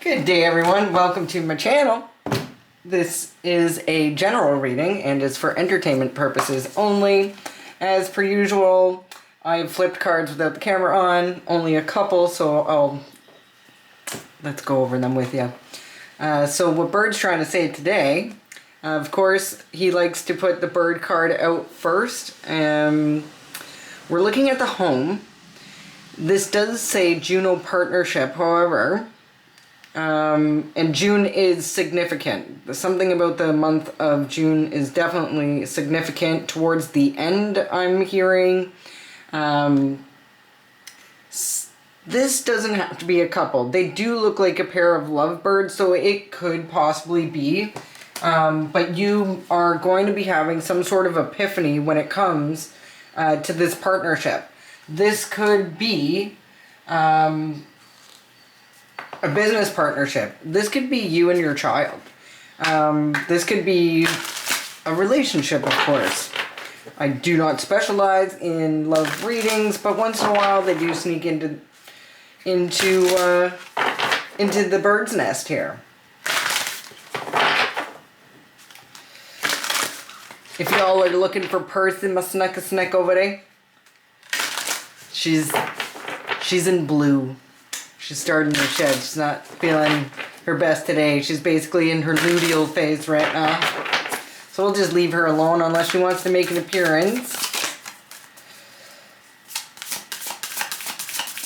Good day, everyone. Welcome to my channel. This is a general reading and is for entertainment purposes only. As per usual, I have flipped cards without the camera on, only a couple, so let's go over them with you. So what Bird's trying to say today, of course, he likes to put the Bird card out first. We're looking at the home. This does say Juno partnership, however, and June is significant. Something about the month of June is definitely significant. Towards the end, I'm hearing. This doesn't have to be a couple. They do look like a pair of lovebirds, so it could possibly be. But you are going to be having some sort of epiphany when it comes to this partnership. This could be a business partnership. This could be you and your child. This could be a relationship, of course. I do not specialize in love readings, but once in a while they do sneak into the bird's nest here. If y'all are looking for Percy, my sneck over there, she's in blue. She's starting to shed. She's not feeling her best today. She's basically in her luteal phase right now. So we'll just leave her alone unless she wants to make an appearance.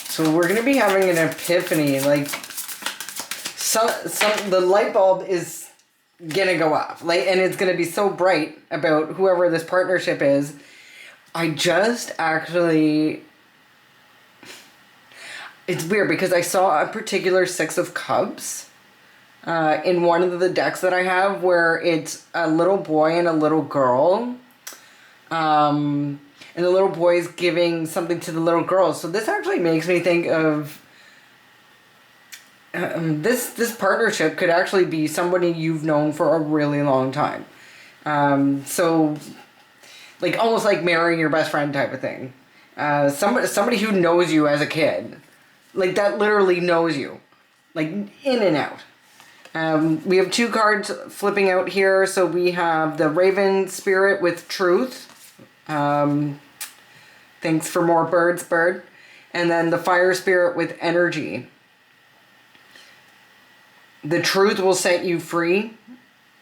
So we're going to be having an epiphany. Like, the light bulb is going to go off. And it's going to be so bright about whoever this partnership is. I just actually... It's weird because I saw a particular Six of Cups in one of the decks that I have where it's a little boy and a little girl. And the little boy is giving something to the little girl. So this actually makes me think of... this partnership could actually be somebody you've known for a really long time. So, like, almost like marrying your best friend type of thing. Somebody who knows you as a kid. Like, that literally knows you. Like, in and out. We have two cards flipping out here. So we have the Raven Spirit with Truth. Thanks for more birds, Bird. And then the Fire Spirit with Energy. The Truth will set you free,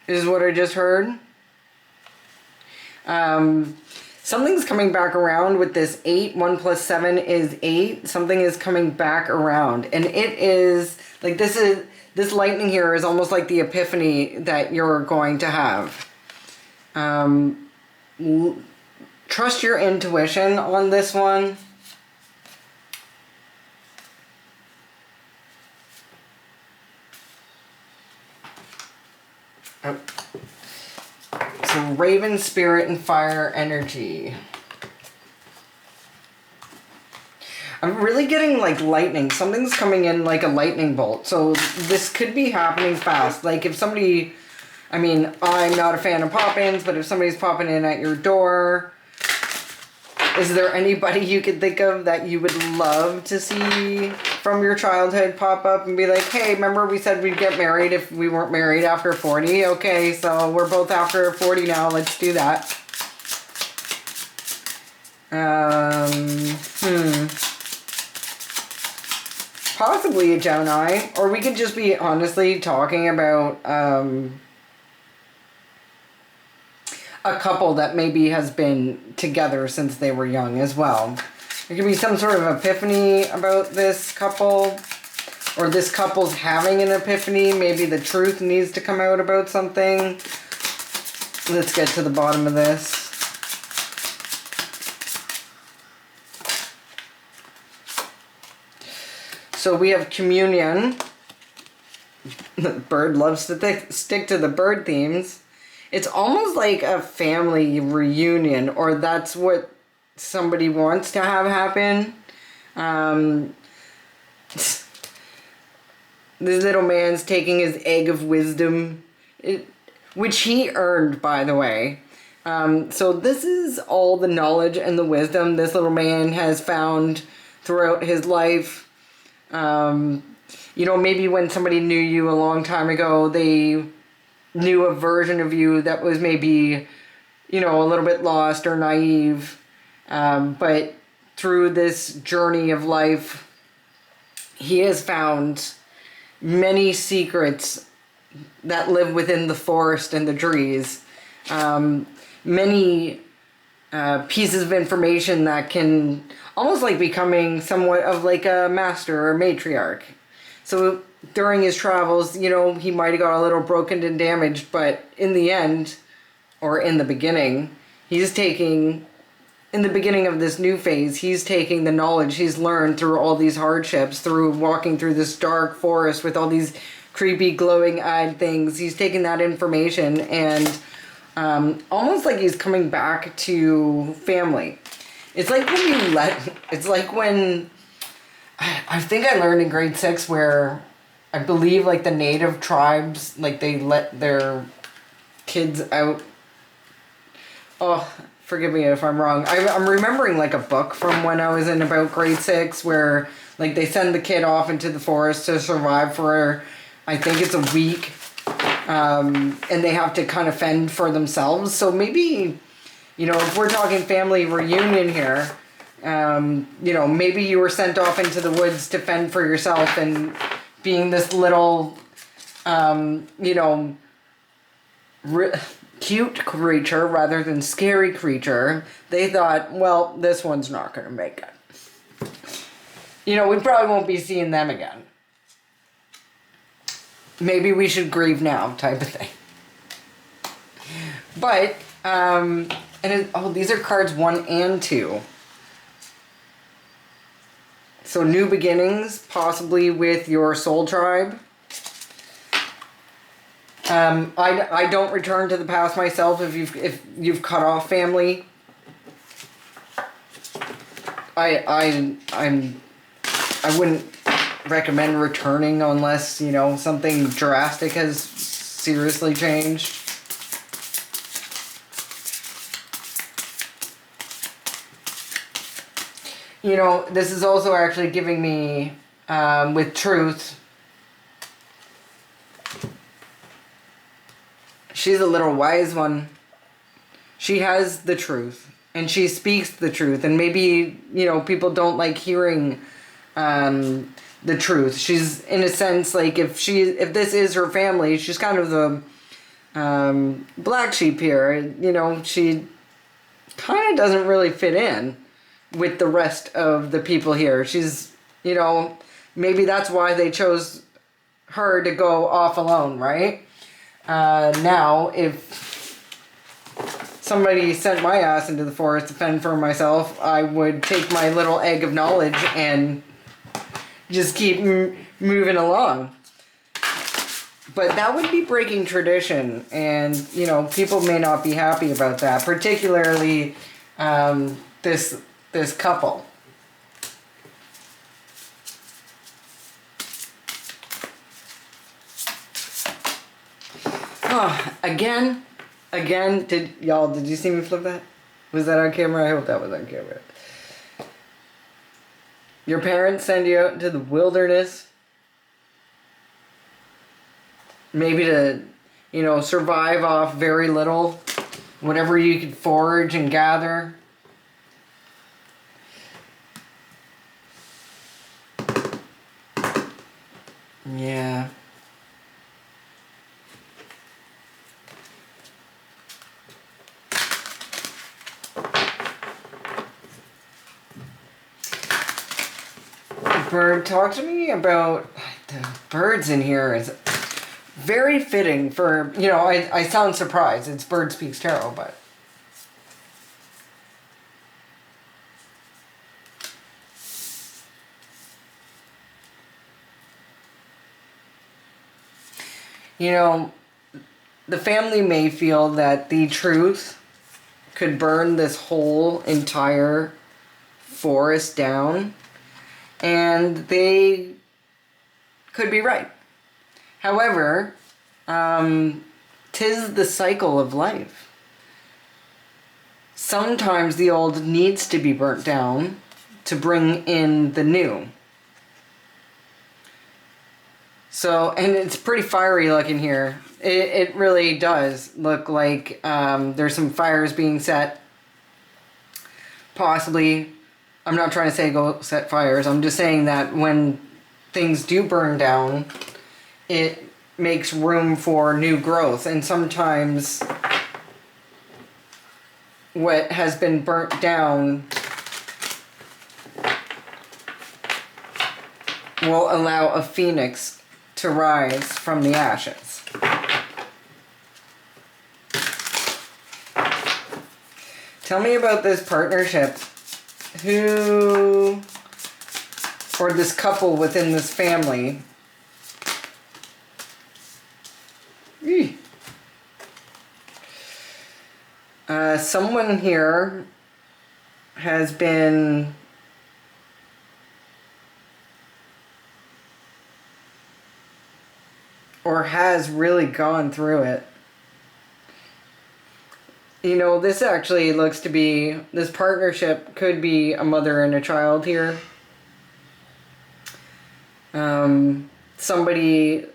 is what I just heard. Something's coming back around with this 8. 1 plus 7 is 8. Something is coming back around. And it is, like, this lightning here is almost like the epiphany that you're going to have. Trust your intuition on this one. Oh. So Raven Spirit and Fire Energy. I'm really getting like lightning. Something's coming in like a lightning bolt. So this could be happening fast. Like if somebody, I mean, I'm not a fan of pop-ins, but if somebody's popping in at your door, is there anybody you could think of that you would love to see from your childhood pop up and be like, hey, remember we said we'd get married if we weren't married after 40? Okay, so we're both after 40 now. Let's do that. Possibly a Gemini. Or we could just be honestly talking about a couple that maybe has been together since they were young as well. There could be some sort of epiphany about this couple, or this couple's having an epiphany. Maybe the truth needs to come out about something. Let's get to the bottom of this. So we have communion. The bird loves to stick to the bird themes. It's almost like a family reunion, or that's what somebody wants to have happen. This little man's taking his egg of wisdom, which he earned, by the way. So this is all the knowledge and the wisdom this little man has found throughout his life. you know, maybe when somebody knew you a long time ago, they knew a version of you that was maybe, you know, a little bit lost or naive. But through this journey of life, he has found many secrets that live within the forest and the trees. Many pieces of information that can almost like becoming somewhat of like a master or matriarch. So during his travels, you know, he might have got a little broken and damaged, but in the end, or in the beginning, in the beginning of this new phase, he's taking the knowledge he's learned through all these hardships, through walking through this dark forest with all these creepy glowing-eyed things. He's taking that information and almost like he's coming back to family. It's like when I think I learned in grade 6 where I believe like the native tribes, like they let their kids out. Oh, forgive me if I'm wrong. I'm remembering like a book from when I was in about grade 6 where like they send the kid off into the forest to survive for, I think it's a week. And they have to kind of fend for themselves. So maybe, you know, if we're talking family reunion here, you know, maybe you were sent off into the woods to fend for yourself, and being this little, you know, cute creature rather than scary creature, they thought, well, this one's not going to make it. You know, we probably won't be seeing them again. Maybe we should grieve now, type of thing. But, these are cards 1 and 2. So new beginnings, possibly with your soul tribe. I don't return to the past myself if you've cut off family. I wouldn't recommend returning unless, you know, something drastic has seriously changed. You know, this is also actually giving me, with truth, she's a little wise one. She has the truth, and she speaks the truth, and maybe, you know, people don't like hearing the truth. She's, in a sense, like, if this is her family, she's kind of the black sheep here. You know, she kind of doesn't really fit in with the rest of the people here. She's, you know, maybe that's why they chose her to go off alone, right? Now, if somebody sent my ass into the forest to fend for myself, I would take my little egg of knowledge and just keep moving along. But that would be breaking tradition, and, you know, people may not be happy about that, particularly this couple. Oh, again, did you see me flip that? Was that on camera? I hope that was on camera. Your parents send you out into the wilderness, maybe to, you know, survive off very little, whatever you could forage and gather. Yeah. Bird, talk to me about the birds in here. Is very fitting for, you know, I sound surprised. It's Bird Speaks Tarot, but you know, the family may feel that the truth could burn this whole entire forest down, and they could be right. However, 'tis the cycle of life. Sometimes the old needs to be burnt down to bring in the new. So, and it's pretty fiery looking here. It really does look like there's some fires being set. Possibly, I'm not trying to say go set fires. I'm just saying that when things do burn down, it makes room for new growth. And sometimes what has been burnt down will allow a phoenix to rise from the ashes. Tell me about this partnership. Who, or this couple within this family. Someone here has been or has really gone through it. You know, this actually looks to be, this partnership could be a mother and a child here. Somebody,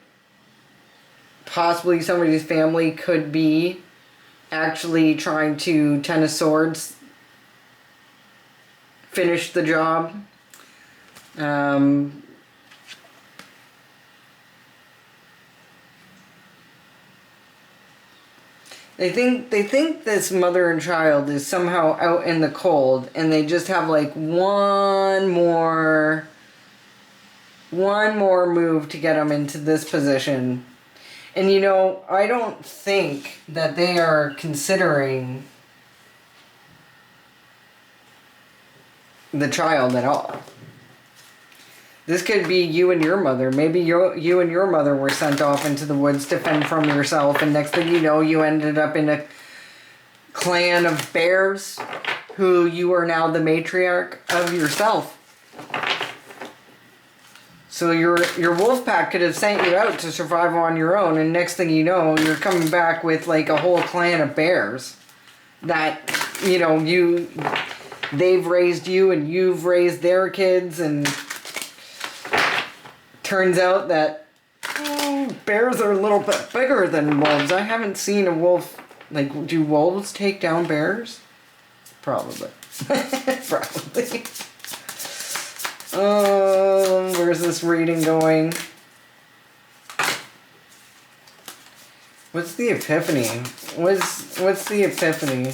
possibly somebody's family could be actually trying to Ten of Swords finish the job. They think this mother and child is somehow out in the cold, and they just have like one more move to get them into this position. And you know, I don't think that they are considering the child at all. This could be you and your mother. Maybe you and your mother were sent off into the woods to fend from yourself, and next thing you know, you ended up in a clan of bears who you are now the matriarch of yourself. So your wolf pack could have sent you out to survive on your own, and next thing you know, you're coming back with like a whole clan of bears that, you know, they've raised you and you've raised their kids, and turns out that bears are a little bit bigger than wolves. I haven't seen a wolf, like, do wolves take down bears? Probably. Probably. Where's this reading going? What's the epiphany? What's the epiphany?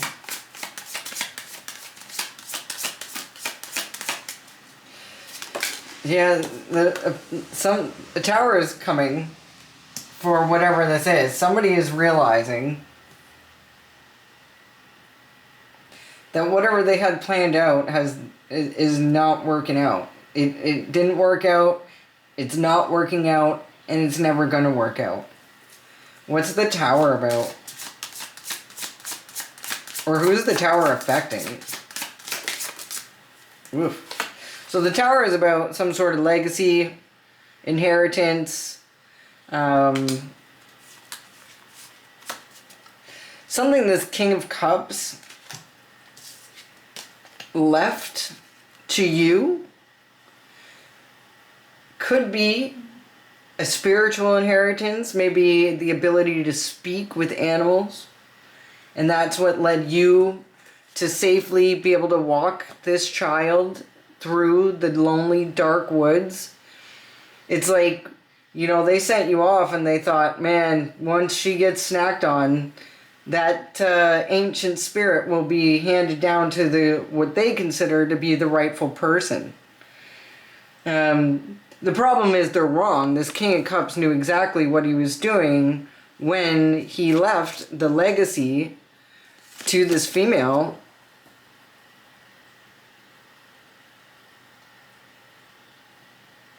Yeah, a tower is coming for whatever this is. Somebody is realizing that whatever they had planned out is not working out. It didn't work out, it's not working out, and it's never going to work out. What's the tower about? Or who's the tower affecting? Oof. So the tower is about some sort of legacy, inheritance, something this King of Cups left to you. Could be a spiritual inheritance, maybe the ability to speak with animals. And that's what led you to safely be able to walk this child through the lonely, dark woods. It's like, you know, they sent you off and they thought, man, once she gets snacked on, that ancient spirit will be handed down to what they consider to be the rightful person. The problem is they're wrong. This King of Cups knew exactly what he was doing when he left the legacy to this female.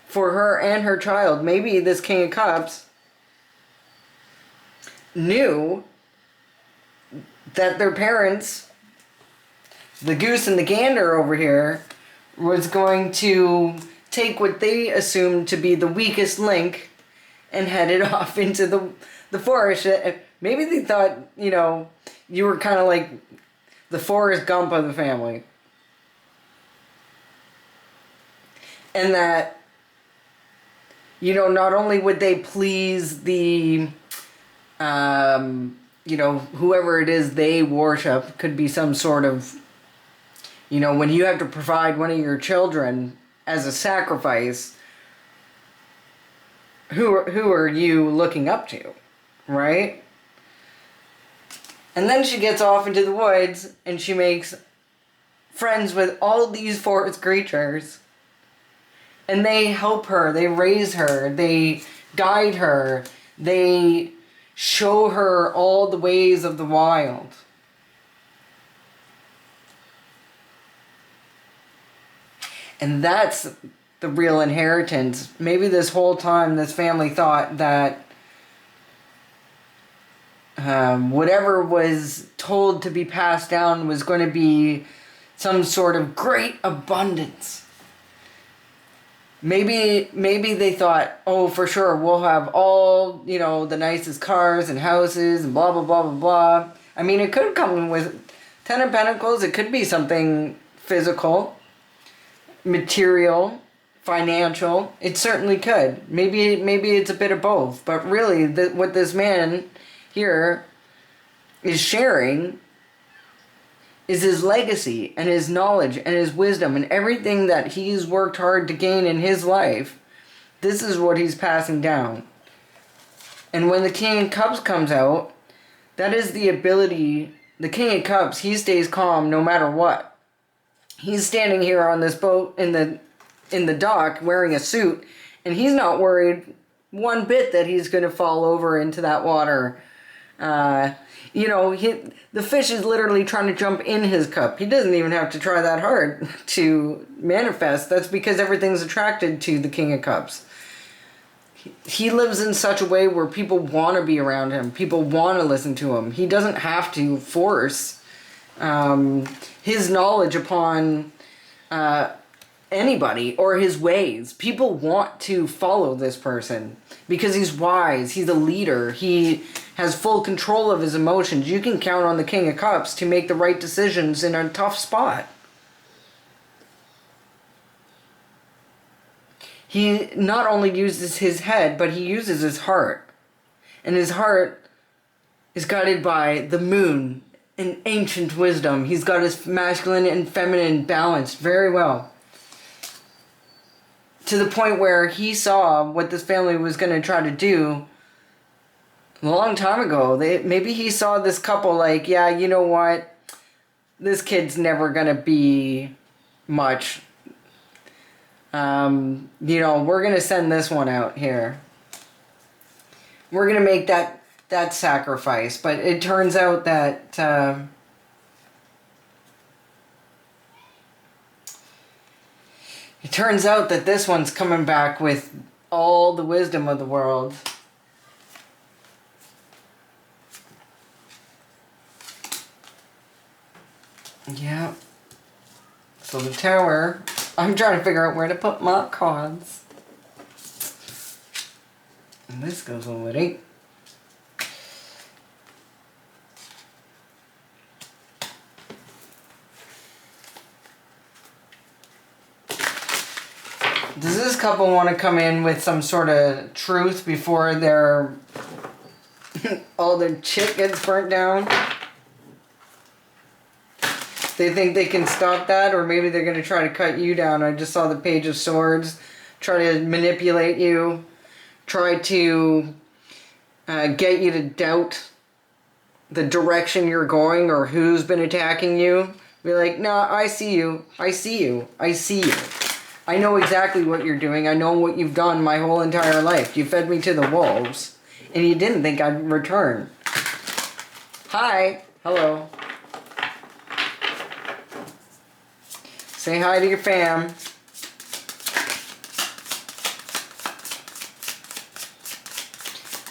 For her and her child. Maybe this King of Cups knew that their parents, the goose and the gander over here, was going to take what they assumed to be the weakest link and headed off into the forest. Maybe they thought, you know, you were kind of like the Forrest Gump of the family. And that not only would they please the, whoever it is they worship, could be some sort of, when you have to provide one of your children as a sacrifice, who are you looking up to, right? And then she gets off into the woods and she makes friends with all these forest creatures. And they help her, they raise her, they guide her, they show her all the ways of the wild. And that's the real inheritance. Maybe this whole time this family thought that whatever was told to be passed down was going to be some sort of great abundance. Maybe they thought, oh, for sure, we'll have all, the nicest cars and houses and blah, blah, blah, blah, blah. I mean, it could come with Ten of Pentacles. It could be something physical, material, financial. It certainly could. Maybe it's a bit of both. But really, what this man here is sharing is his legacy and his knowledge and his wisdom and everything that he's worked hard to gain in his life. This is what he's passing down. And when the King of Cups comes out, that is the ability. The King of Cups, he stays calm no matter what. He's standing here on this boat in the dock wearing a suit, and he's not worried one bit that he's going to fall over into that water. The fish is literally trying to jump in his cup. He doesn't even have to try that hard to manifest. That's because everything's attracted to the King of Cups. He lives in such a way where people want to be around him. People want to listen to him. He doesn't have to force his knowledge upon anybody or his ways. People want to follow this person because he's wise. He's a leader. He has full control of his emotions. You can count on the King of Cups to make the right decisions in a tough spot. He not only uses his head, but he uses his heart. And his heart is guided by the moon and ancient wisdom. He's got his masculine and feminine balanced very well. To the point where he saw what this family was going to try to do a long time ago. Maybe he saw this couple like, yeah, you know what? This kid's never going to be much. We're going to send this one out here. We're going to make that sacrifice. But it turns out that this one's coming back with all the wisdom of the world. Yeah. So the Tower, I'm trying to figure out where to put my cards. And this goes already. Does this couple want to come in with some sort of truth before all their shit gets burnt down? They think they can stop that, or maybe they're going to try to cut you down. I just saw the Page of Swords. Try to manipulate you. Try to get you to doubt the direction you're going or who's been attacking you. Be like, no, I see you. I see you. I see you. I know exactly what you're doing. I know what you've done my whole entire life. You fed me to the wolves, and you didn't think I'd return. Hi. Hello. Say hi to your fam.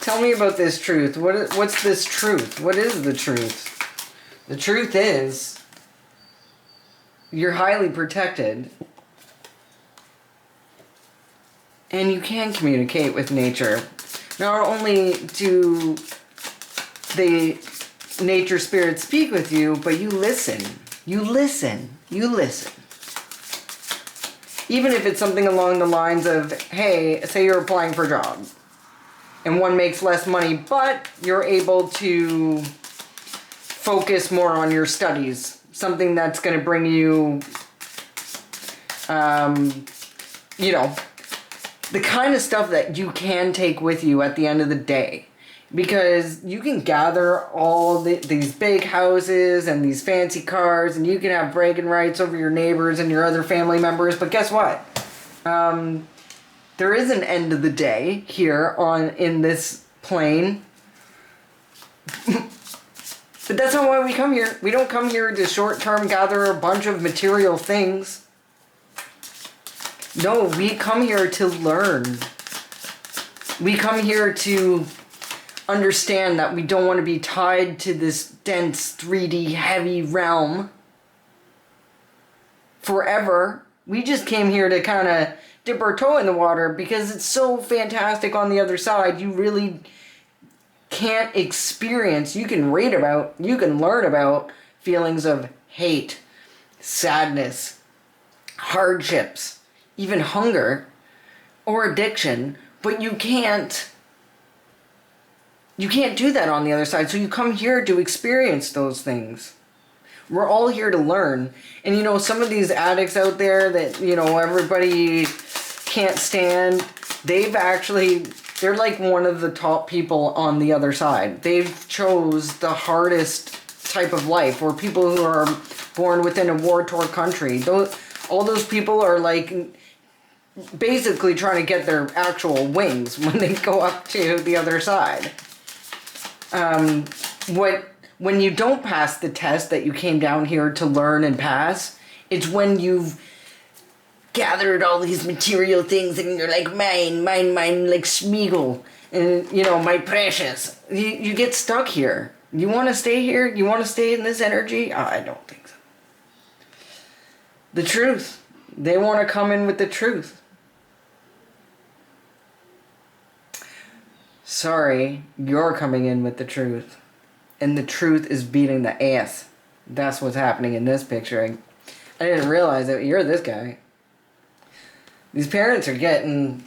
Tell me about this truth. What's this truth? What is the truth? The truth is, you're highly protected. And you can communicate with nature. Not only do the nature spirits speak with you, but you listen. You listen. You listen. Even if it's something along the lines of, hey, say you're applying for a job and one makes less money, but you're able to focus more on your studies. Something that's going to bring you, you know, the kind of stuff that you can take with you at the end of the day. Because you can gather all these big houses and these fancy cars, and you can have bragging rights over your neighbors and your other family members, but guess what? There is an end of the day here in this plane. But that's not why we come here. We don't come here to short-term gather a bunch of material things. No, we come here to learn. We come here to understand that we don't want to be tied to this dense, 3D, heavy realm forever. We just came here to kind of dip our toe in the water because it's so fantastic on the other side. You really can't experience, you can read about, you can learn about feelings of hate, sadness, hardships, even hunger or addiction, but you can't do that on the other side. So you come here to experience those things. We're all here to learn. And you know, some of these addicts out there that, you know, everybody can't stand, they're like one of the top people on the other side. They've chose the hardest type of life, or people who are born within a war-torn country. All those people are like basically trying to get their actual wings when they go up to the other side. When you don't pass the test that you came down here to learn and pass, it's when you've gathered all these material things and you're like, mine, like Smeagol, and, you know, my precious. You get stuck here. You want to stay here? You want to stay in this energy? I don't think so. The truth. They want to come in with the truth. Sorry, you're coming in with the truth. And the truth is beating the ass. That's what's happening in this picture. I didn't realize that you're this guy. These parents are getting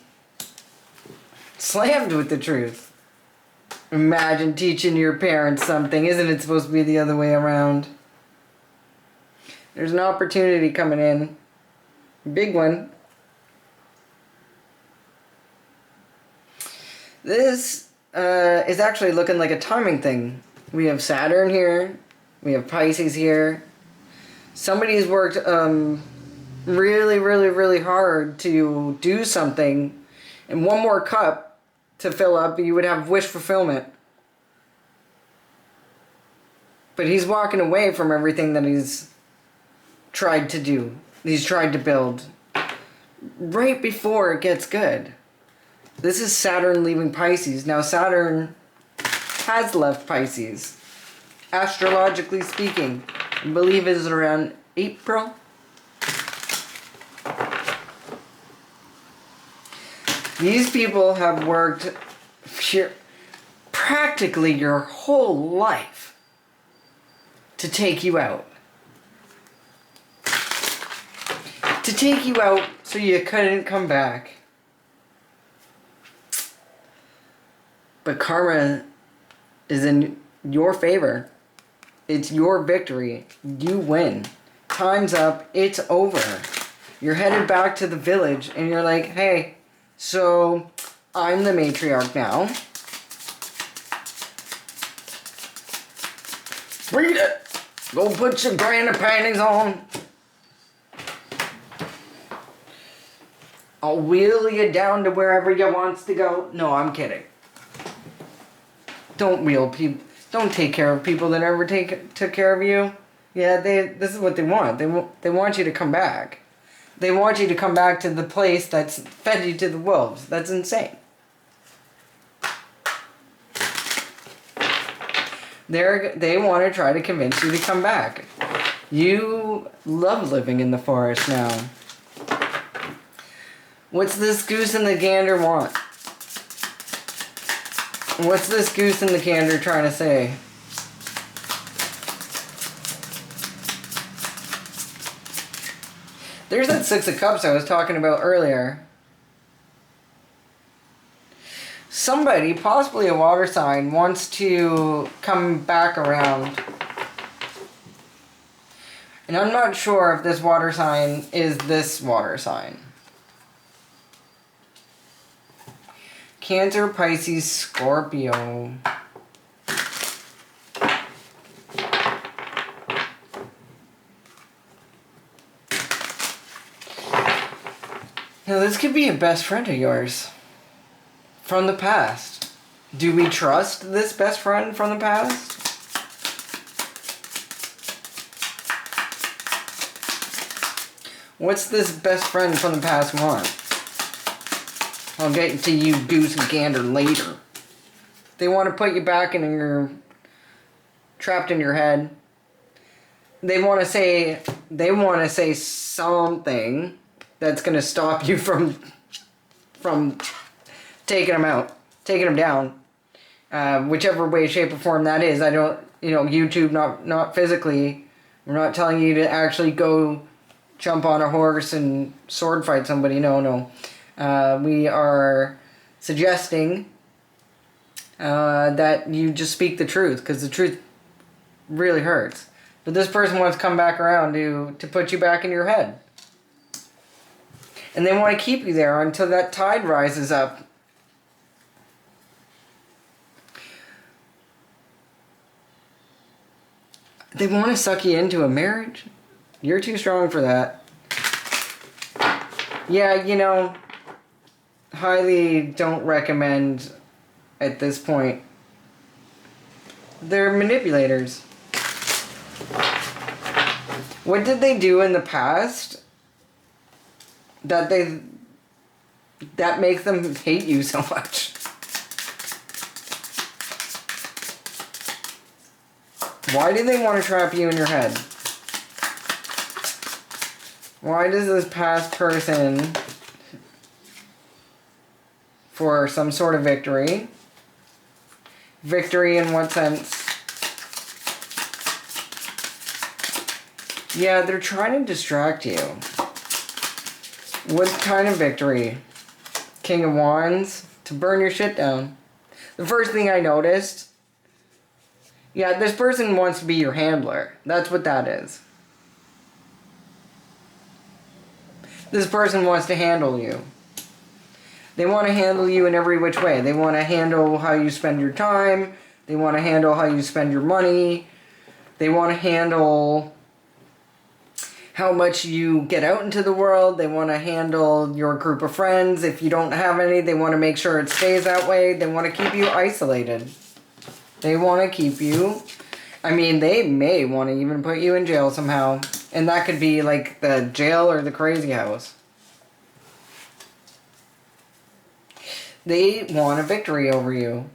slammed with the truth. Imagine teaching your parents something. Isn't it supposed to be the other way around? There's an opportunity coming in. Big one. This is actually looking like a timing thing. We have Saturn here. We have Pisces here. Somebody's worked really, really, really hard to do something. And one more cup to fill up, you would have wish fulfillment. But he's walking away from everything that he's tried to do. He's tried to build. Right before it gets good. This is Saturn leaving Pisces. Now Saturn has left Pisces. Astrologically speaking. I believe it is around April. These people have worked practically your whole life to take you out. To take you out so you couldn't come back. But karma is in your favor. It's your victory. You win. Time's up. It's over. You're headed back to the village and you're like, hey, so I'm the matriarch now. Read it. Go put your granny panties on. I'll wheel you down to wherever you wants to go. No, I'm kidding. Don't wheel people. Don't take care of people that never took care of you. Yeah, this is what they want. They want you to come back. They want you to come back to the place that's fed you to the wolves. That's insane. They want to try to convince you to come back. You love living in the forest now. What's this goose and the gander want? What's this goose and the gander trying to say? There's that Six of Cups I was talking about earlier. Somebody, possibly a water sign, wants to come back around. And I'm not sure if this water sign is this water sign. Cancer, Pisces, Scorpio. Now this could be a best friend of yours. From the past. Do we trust this best friend from the past? What's this best friend from the past want? I'll get to you goose and gander later. They want to put you back in your... trapped in your head. They want to say something that's going to stop you from taking them out, taking them down. Whichever way, shape, or form that is. I don't, YouTube, not physically. We're not telling you to actually go jump on a horse and sword fight somebody. No. We are suggesting that you just speak the truth, because the truth really hurts. But this person wants to come back around to put you back in your head. And they want to keep you there until that tide rises up. They want to suck you into a marriage. You're too strong for that. Yeah, highly don't recommend at this point. They're manipulators. What did they do in the past that makes them hate you so much? Why do they want to trap you in your head? Why does this past person, for some sort of victory? Victory in what sense? Yeah, they're trying to distract you. What kind of victory? King of Wands? To burn your shit down. The first thing I noticed, yeah, this person wants to be your handler. That's what that is. This person wants to handle you. They want to handle you in every which way. They want to handle how you spend your time. They want to handle how you spend your money. They want to handle how much you get out into the world. They want to handle your group of friends. If you don't have any, they want to make sure it stays that way. They want to keep you isolated. They want to keep you... they may want to even put you in jail somehow. And that could be like the jail or the crazy house. They want a victory over you.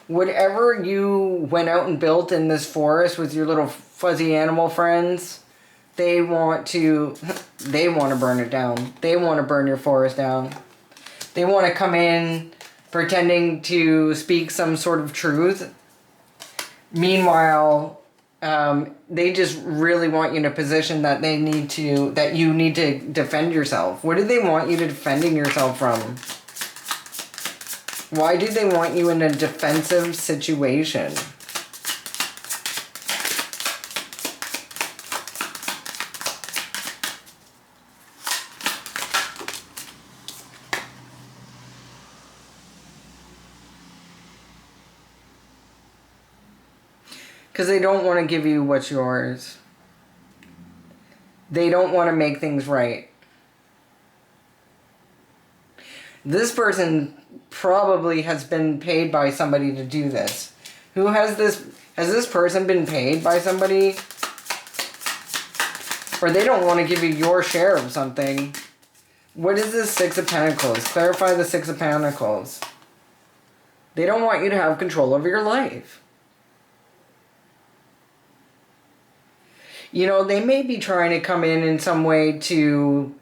Whatever you went out and built in this forest with your little fuzzy animal friends, they want to burn it down. They want to burn your forest down. They want to come in pretending to speak some sort of truth. Meanwhile, they just really want you in a position that you need to defend yourself. What do they want you to defending yourself from? Why do they want you in a defensive situation? Because they don't want to give you what's yours. They don't want to make things right. This person probably has been paid by somebody to do this. Who has this? Has this person been paid by somebody? Or they don't want to give you your share of something. What is this Six of Pentacles? Clarify the Six of Pentacles. They don't want you to have control over your life. They may be trying to come in some way to,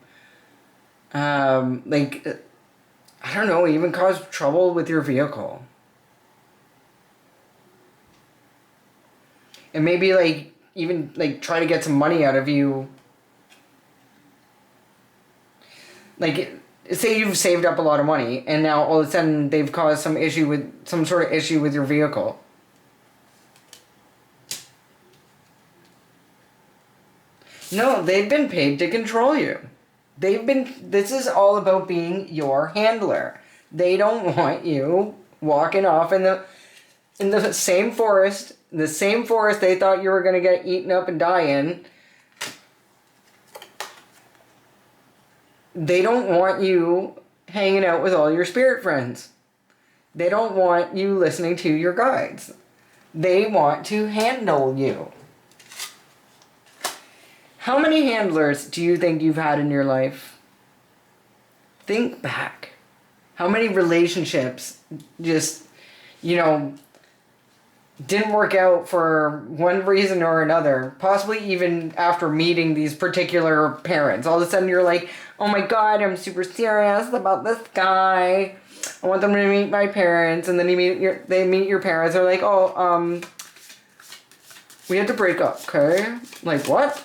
I don't know, even cause trouble with your vehicle. And maybe, even like try to get some money out of you. Like, say you've saved up a lot of money and now all of a sudden they've caused some sort of issue with your vehicle. No, they've been paid to control you. This is all about being your handler. They don't want you walking off in the same forest, they thought you were going to get eaten up and die in. They don't want you hanging out with all your spirit friends. They don't want you listening to your guides. They want to handle you. How many handlers do you think you've had in your life? Think back. How many relationships just, didn't work out for one reason or another, possibly even after meeting these particular parents. All of a sudden you're like, oh my God, I'm super serious about this guy. I want them to meet my parents. And then they meet your parents. They're like, oh, we had to break up, okay? Like, what?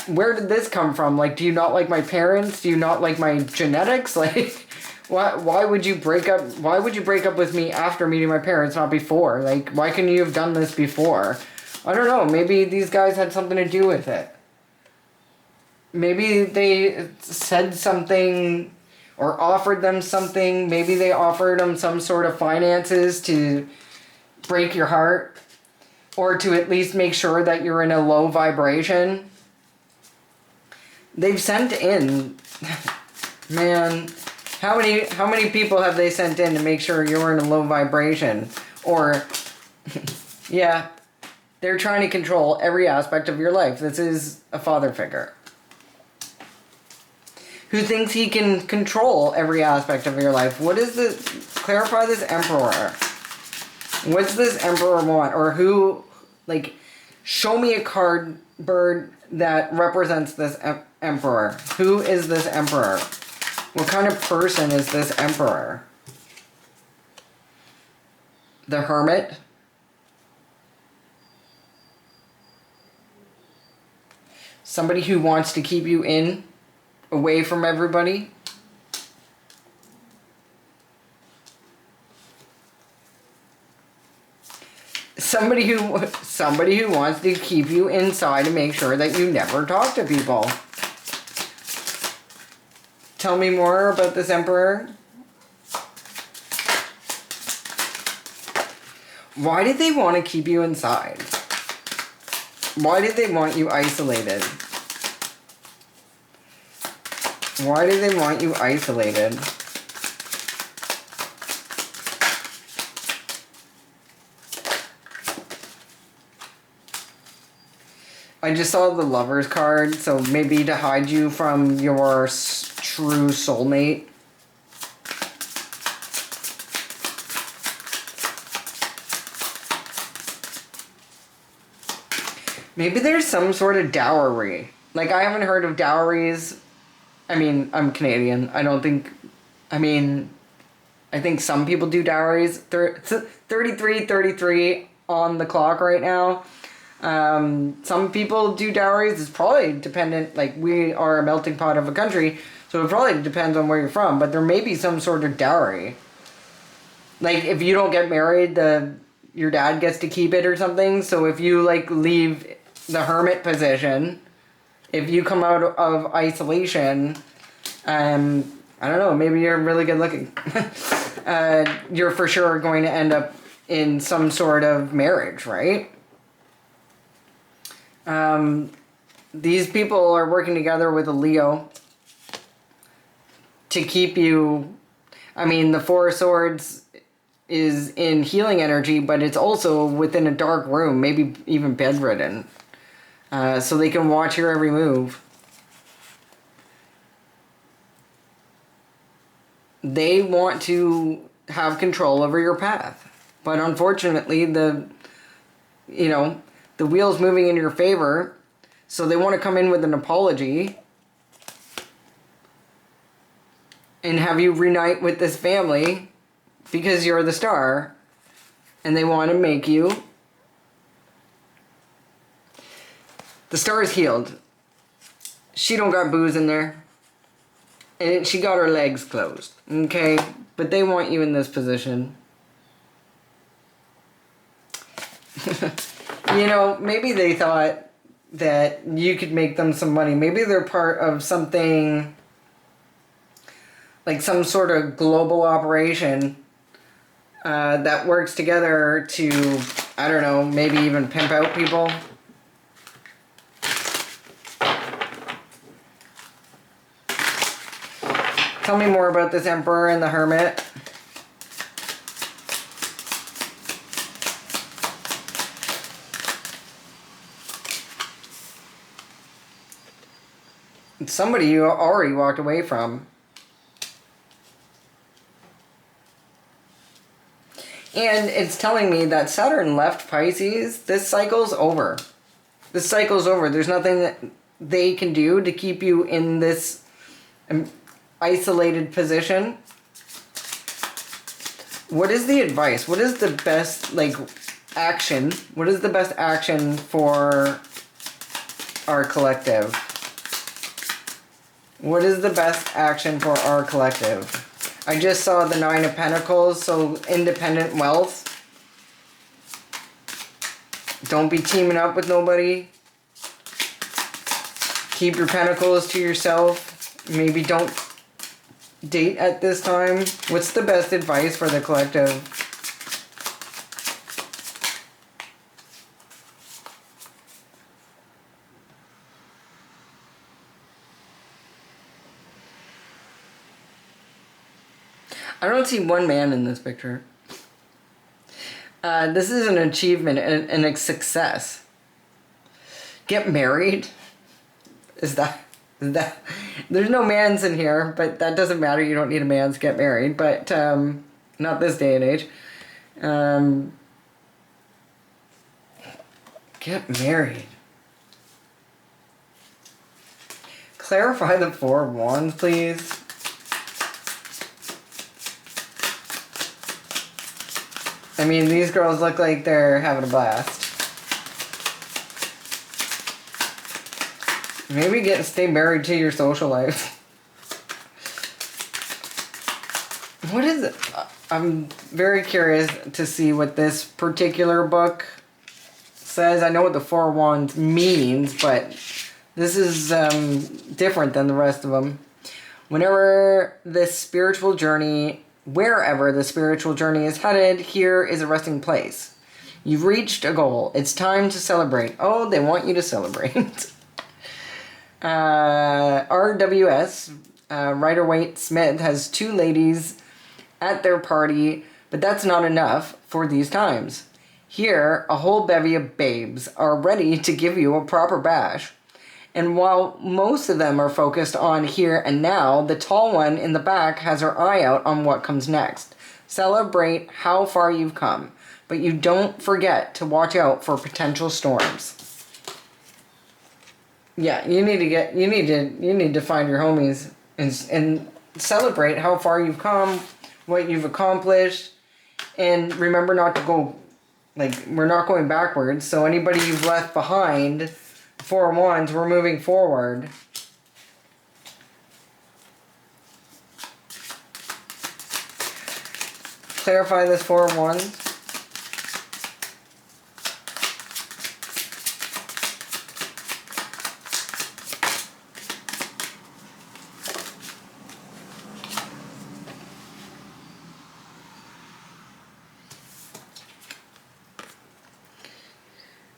Where did this come from? Like, do you not like my parents? Do you not like my genetics? Like, why would you break up? Why would you break up with me after meeting my parents, not before? Like, why couldn't you have done this before? I don't know. Maybe these guys had something to do with it. Maybe they said something or offered them something. Maybe they offered them some sort of finances to break your heart, or to at least make sure that you're in a low vibration. They've sent in, man, how many people have they sent in to make sure you're in a low vibration? Or, yeah, they're trying to control every aspect of your life. This is a father figure who thinks he can control every aspect of your life. What is clarify this emperor. What's this emperor want? Or who, show me a card bird that represents this emperor. Who is this emperor? What kind of person is this emperor? The Hermit? Somebody who wants to keep you away from everybody? Somebody who wants to keep you inside and make sure that you never talk to people. Tell me more about this emperor. Why did they want to keep you inside? Why did they want you isolated? Why did they want you isolated? I just saw the Lover's card, so maybe to hide you from your true soulmate. Maybe there's some sort of dowry. Like, I haven't heard of dowries. I mean, I'm Canadian. I think some people do dowries. 33 on the clock right now. Some people do dowries. It's probably dependent, we are a melting pot of a country, so it probably depends on where you're from, but there may be some sort of dowry. Like, if you don't get married, your dad gets to keep it or something, so if you, leave the hermit position, if you come out of isolation, I don't know, maybe you're really good looking. You're for sure going to end up in some sort of marriage, right? These people are working together with a Leo to keep you. The Four of Swords is in healing energy, but it's also within a dark room, maybe even bedridden. So they can watch your every move. They want to have control over your path. But unfortunately, the wheel's moving in your favor, so they want to come in with an apology and have you reunite with this family because you're the star, and they want to make you The star is healed. She don't got booze in there. And she got her legs closed. Okay? But they want you in this position. You know, maybe they thought that you could make them some money. Maybe they're part of something, like some sort of global operation that works together to, I don't know, maybe even pimp out people. Tell me more about this Emperor and the Hermit. It's somebody you already walked away from. And it's telling me that Saturn left Pisces. This cycle's over. This cycle's over. There's nothing that they can do to keep you in this isolated position. What is the advice? What is the best, like, action? What is the best action for our collective? What is the best action for our collective? I just saw the Nine of Pentacles, so independent wealth. Don't be teaming up with nobody. Keep your pentacles to yourself. Maybe don't date at this time. What's the best advice for the collective? I don't see one man in this picture. This is an achievement and a success. Get married? Is that... There's no mans in here, but that doesn't matter. You don't need a man to get married, but not this day and age. Get married. Clarify the Four of Wands, please. I mean, these girls look like they're having a blast. Maybe stay married to your social life. What is it? I'm very curious to see what this particular book says. I know what the Four of Wands means, but this is different than the rest of them. Wherever the spiritual journey is headed, here is a resting place. You've reached a goal. It's time to celebrate. Oh, they want you to celebrate. RWS, Rider-Waite Smith, has 2 ladies at their party, but that's not enough for these times. Here, a whole bevy of babes are ready to give you a proper bash. And while most of them are focused on here and now, the tall one in the back has her eye out on what comes next. Celebrate how far you've come, but you don't forget to watch out for potential storms. Yeah, you need to find your homies and celebrate how far you've come, what you've accomplished, and remember not to go, like, we're not going backwards, so anybody you've left behind, Four of Wands, we're moving forward. Clarify this Four of Wands.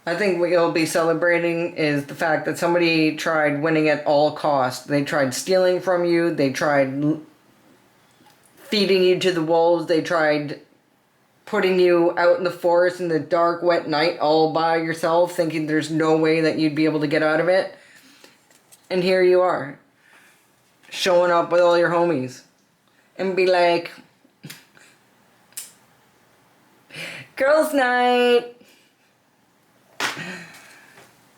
I think what you'll be celebrating is the fact that somebody tried winning at all costs. They tried stealing from you. They tried feeding you to the wolves. They tried putting you out in the forest in the dark, wet night all by yourself, thinking there's no way that you'd be able to get out of it. And here you are, showing up with all your homies. And be like, girls' night.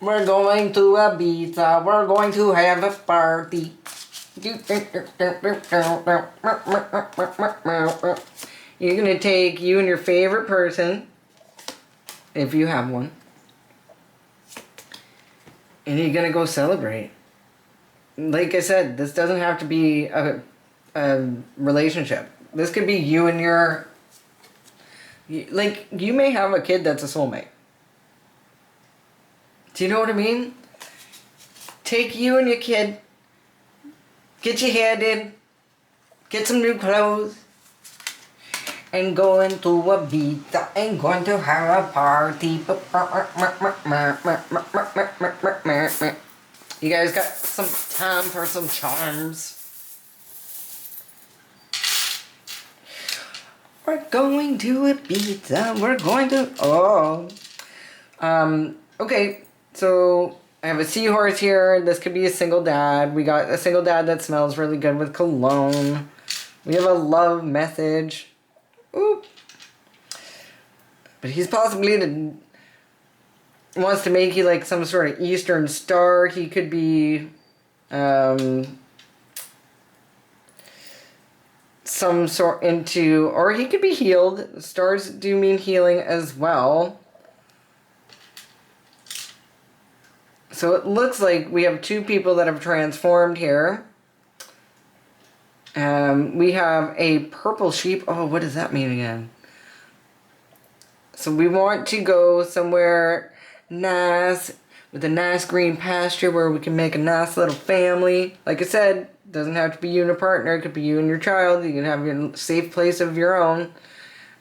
We're going to Ibiza. We're going to have a party. You're going to take you and your favorite person, if you have one, and you're gonna go celebrate. Like I said, this doesn't have to be a relationship. This could be you and your... Like, you may have a kid that's a soulmate. Do you know what I mean? Take you and your kid, get your hair did, get some new clothes, and go into Ibiza and going to have a party. You guys got some time for some charms? We're going to Ibiza. We're going to... Oh. Okay, so I have a seahorse here. This could be a single dad. We got a single dad that smells really good with cologne. We have a love message. Oop. But he's possibly wants to make you like some sort of Eastern star. He could be some sort into, or he could be healed. Stars do mean healing as well. So it looks like we have two people that have transformed here. We have a purple sheep. Oh, what does that mean again? So we want to go somewhere nice with a nice green pasture where we can make a nice little family. Like I said, doesn't have to be you and a partner. It could be you and your child. You can have your safe place of your own.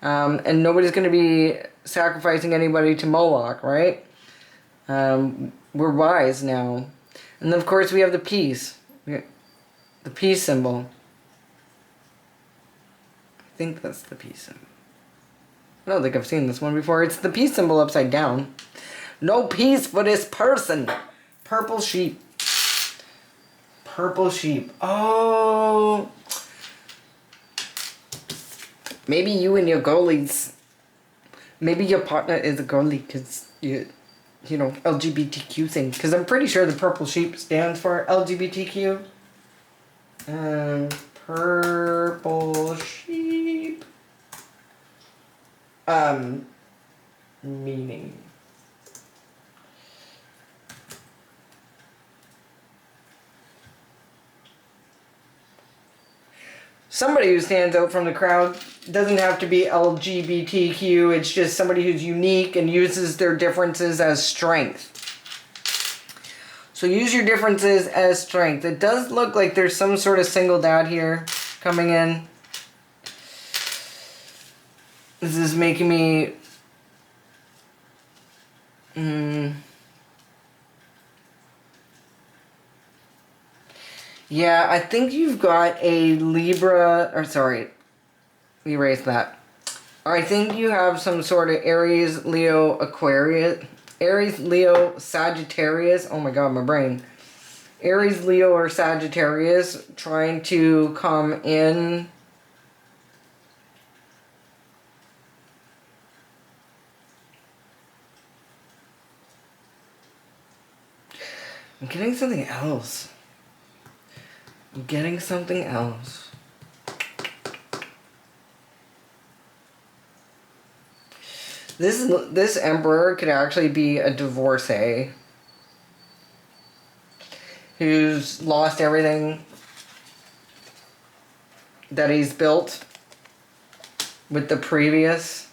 And nobody's going to be sacrificing anybody to Moloch, right? We're wise now. And then, of course, we have the peace. The peace symbol. I think that's the peace symbol. I don't think I've seen this one before. It's the peace symbol upside down. No peace for this person. Purple sheep. Purple sheep. Oh. Maybe you and your goalies. Maybe your partner is a goalie because you know, LGBTQ thing. Because I'm pretty sure the purple sheep stands for LGBTQ. Purple sheep. Meaning. Somebody who stands out from the crowd. Doesn't have to be LGBTQ. It's just somebody who's unique and uses their differences as strength. So use your differences as strength. It does look like there's some sort of single dad here coming in. This is making me... Yeah, I think you've got a Libra... Or sorry... Erase that. I think you have some sort of Aries, Leo, Aquarius. Aries, Leo, Sagittarius. Oh my god, my brain. Aries, Leo, or Sagittarius trying to come in. I'm getting something else. I'm getting something else. This emperor could actually be a divorcee who's lost everything that he's built with the previous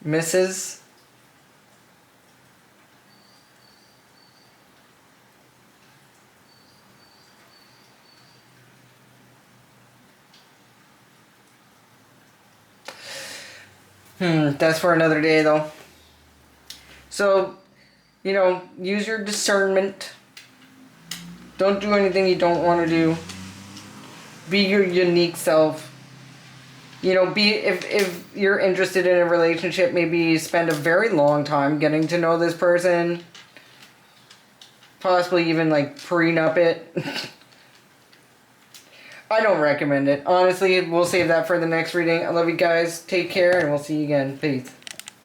missus. That's for another day, though. So, you know, use your discernment. Don't do anything you don't want to do. Be your unique self. You know, if you're interested in a relationship, maybe spend a very long time getting to know this person. Possibly even, like, prenup it. I don't recommend it. Honestly, we'll save that for the next reading. I love you guys. Take care, and we'll see you again. Peace.